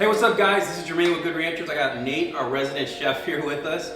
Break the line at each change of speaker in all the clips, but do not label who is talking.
Hey, what's up guys? This is Jermaine with Good Ranchers. I got Nate, our resident chef, here with us.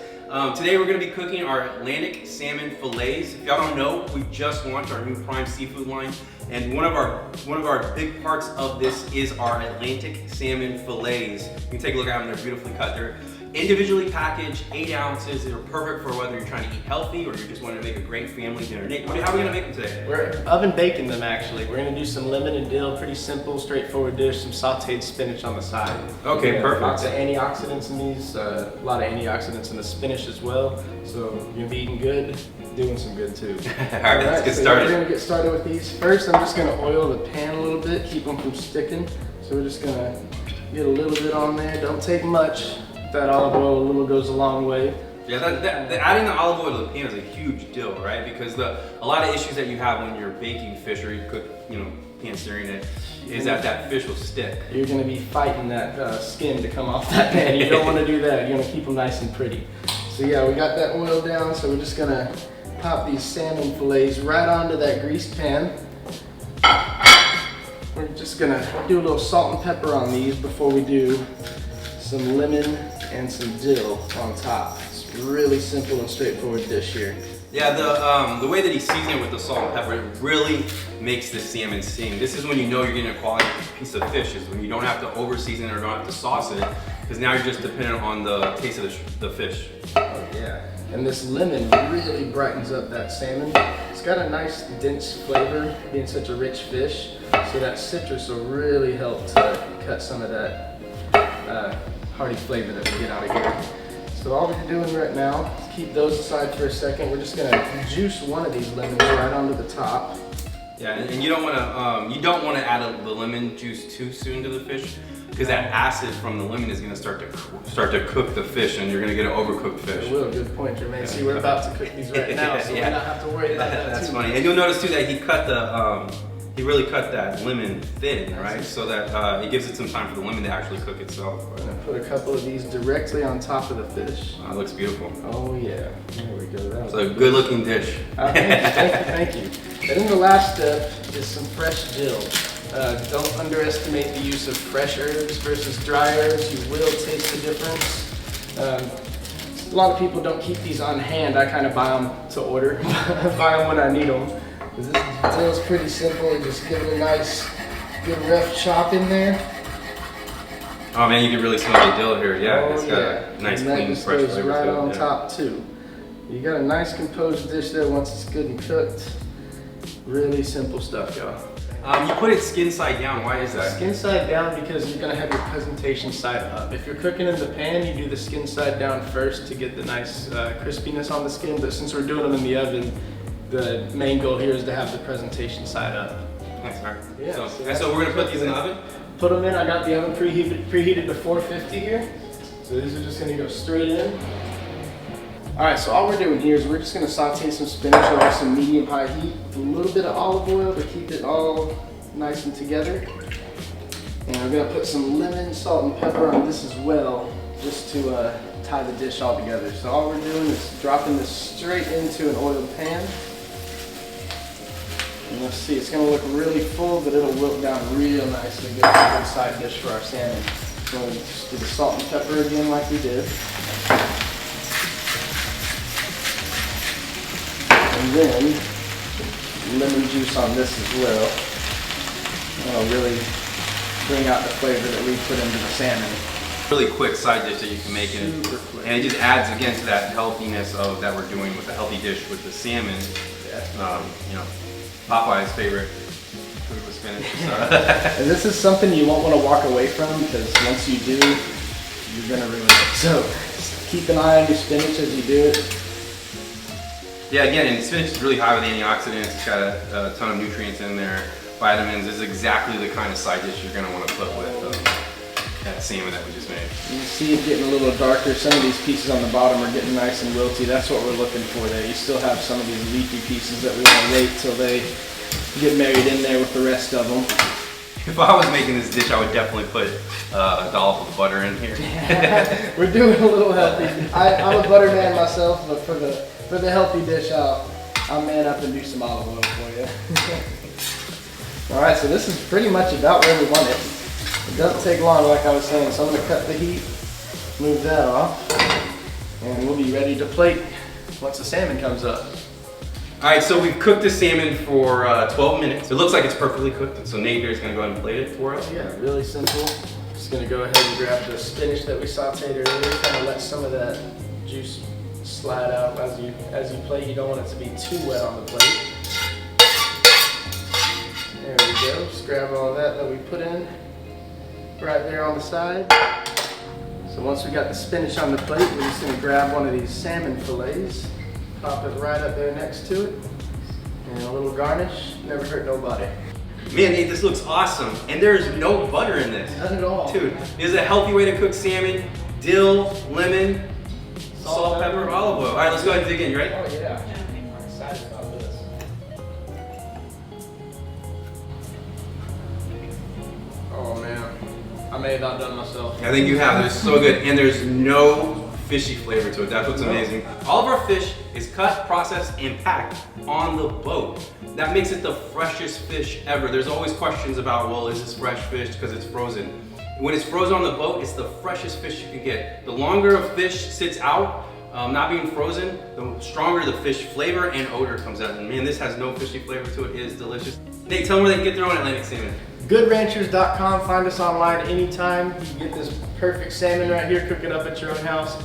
Today we're going to be cooking our Atlantic salmon fillets. If y'all don't know, we just launched our new prime seafood line, and one of our big parts of this is our Atlantic salmon fillets. You can take a look at them; they're beautifully cut. They're individually packaged, 8 ounces. They're perfect for whether you're trying to eat healthy or you're just wanting to make a great family dinner. Nate, how are we going to make them today?
We're oven baking them actually. We're going to do some lemon and dill, pretty simple, straightforward dish, some sauteed spinach on the side.
Okay, perfect.
Lots of antioxidants in these, a lot of antioxidants in the spinach as well. So you're going to be eating good, doing some good too.
All right, let's get started.
We're going to get started with these. First, I'm just going to oil the pan a little bit, keep them from sticking. So we're just going to get a little bit on there. Don't take much. That olive oil a little goes a long way.
Yeah, adding the olive oil to the pan is a huge deal, right? Because a lot of issues that you have when you're baking fish or you cook, pan searing it, is that fish will stick. You're
going to be fighting that skin to come off that pan. You don't want to do that. You're going to keep them nice and pretty. So yeah, we got that oil down, so we're just going to pop these salmon fillets right onto that greased pan. We're just going to do a little salt and pepper on these before we do some lemon and some dill on top. It's really simple and straightforward dish here.
Yeah, the way that he seasoned it with the salt and pepper, it really makes the salmon sing. This is when you know you're getting a quality piece of fish, is when you don't have to over season it or don't have to sauce it, because now you're just dependent on the taste of the fish.
Oh yeah, and this lemon really brightens up that salmon. It's got a nice dense flavor, being such a rich fish, so that citrus will really help to cut some of that hearty flavor that we get out of here. So all we're doing right now is keep those aside for a second. We're just gonna juice one of these lemons right onto the top.
Yeah, and you don't want to add the lemon juice too soon to the fish, because that acid from the lemon is going to start to cook the fish, and you're going to get an overcooked fish.
It will. Good point, Jermaine. Yeah. See, we're about to cook these right now, so yeah. We don't have to worry about that.
That's funny. And you'll notice too that he really cut that lemon thin, right? So that it gives it some time for the lemon to actually cook itself.
I'm gonna put a couple of these directly on top of the fish.
It looks beautiful.
Oh yeah, there we go.
It's a good looking dish.
Thank you. And then the last step is some fresh dill. Don't underestimate the use of fresh herbs versus dry herbs. You will taste the difference. A lot of people don't keep these on hand. I kind of buy them to order, buy them when I need them. This dill is pretty simple. You just give it a nice, good rough chop in there.
Oh man, you can really smell the dill here. Yeah,
it's
got a nice, clean, fresh flavor to it.
Right on top too. You got a nice composed dish there once it's good and cooked. Really simple stuff, y'all.
You put it skin side down. Why is that?
Skin side down because you're gonna have your presentation side up. If you're cooking in the pan, you do the skin side down first to get the nice crispiness on the skin. But since we're doing them in the oven, the main goal here is to have the presentation side up.
Nice, all right.
Yeah.
So we're gonna put these in the oven?
Put them in. I got the oven preheated to 450 here. So these are just gonna go straight in. All right, so all we're doing here is we're just gonna saute some spinach over some medium-high heat with a little bit of olive oil to keep it all nice and together. And we're gonna put some lemon, salt, and pepper on this as well, just to tie the dish all together. So all we're doing is dropping this straight into an oiled pan. And let's see, it's gonna look really full, but it'll wilt down real nicely. Get a good side dish for our salmon. So we'll just do the salt and pepper again like we did. And then lemon juice on this as well. That'll really bring out the flavor that we put into the salmon.
Really quick side dish that you can make, and it just adds again to that healthiness of that we're doing with the healthy dish with the salmon. Popeye's favorite food with spinach.
And this is something you won't want to walk away from, because once you do, you're gonna ruin it. So keep an eye on your spinach as you do it.
Yeah, again, and spinach is really high with antioxidants. It's got a ton of nutrients in there, vitamins. This is exactly the kind of side dish you're gonna want to put with that salmon that we just made.
You see it getting a little darker. Some of these pieces on the bottom are getting nice and wilty. That's what we're looking for there. You still have some of these leafy pieces that we want to wait till they get married in there with the rest of them.
If I was making this dish, I would definitely put a dollop of butter in here.
We're doing a little healthy. I'm a butter man myself, but for the healthy dish, I'll man up and do some olive oil for you. All right, so this is pretty much about where we want it. It doesn't take long, like I was saying, so I'm gonna cut the heat, move that off, and we'll be ready to plate once the salmon comes up.
All right, so we've cooked the salmon for 12 minutes. It looks like it's perfectly cooked, and so Nate here is gonna go ahead and plate it for us.
Yeah, really simple. Just gonna go ahead and grab the spinach that we sauteed earlier, kind of let some of that juice slide out as you plate. You don't want it to be too wet on the plate. There we go. Just grab all that we put in right there on the side. So once we got the spinach on the plate, we're just gonna grab one of these salmon fillets, pop it right up there next to it, and a little garnish. Never hurt nobody.
Man, Nate, this looks awesome. And there's no butter in this.
None at all.
Dude, this is a healthy way to cook salmon. Dill, lemon, salt, pepper, olive oil. All right, let's go ahead and dig in, you ready?
Oh yeah. I'm excited about this. Oh man, I may have not done myself.
I think you have. It's so good. And there's no fishy flavor to it. That's what's amazing. All of our fish is cut, processed, and packed on the boat. That makes it the freshest fish ever. There's always questions about, well, is this fresh fish because it's frozen? When it's frozen on the boat, it's the freshest fish you can get. The longer a fish sits out, not being frozen, the stronger the fish flavor and odor comes out. And man, this has no fishy flavor to it. It is delicious. Nate, tell them where they can get their own Atlantic salmon.
GoodRanchers.com. Find us online anytime. You can get this perfect salmon right here, cook it up at your own house.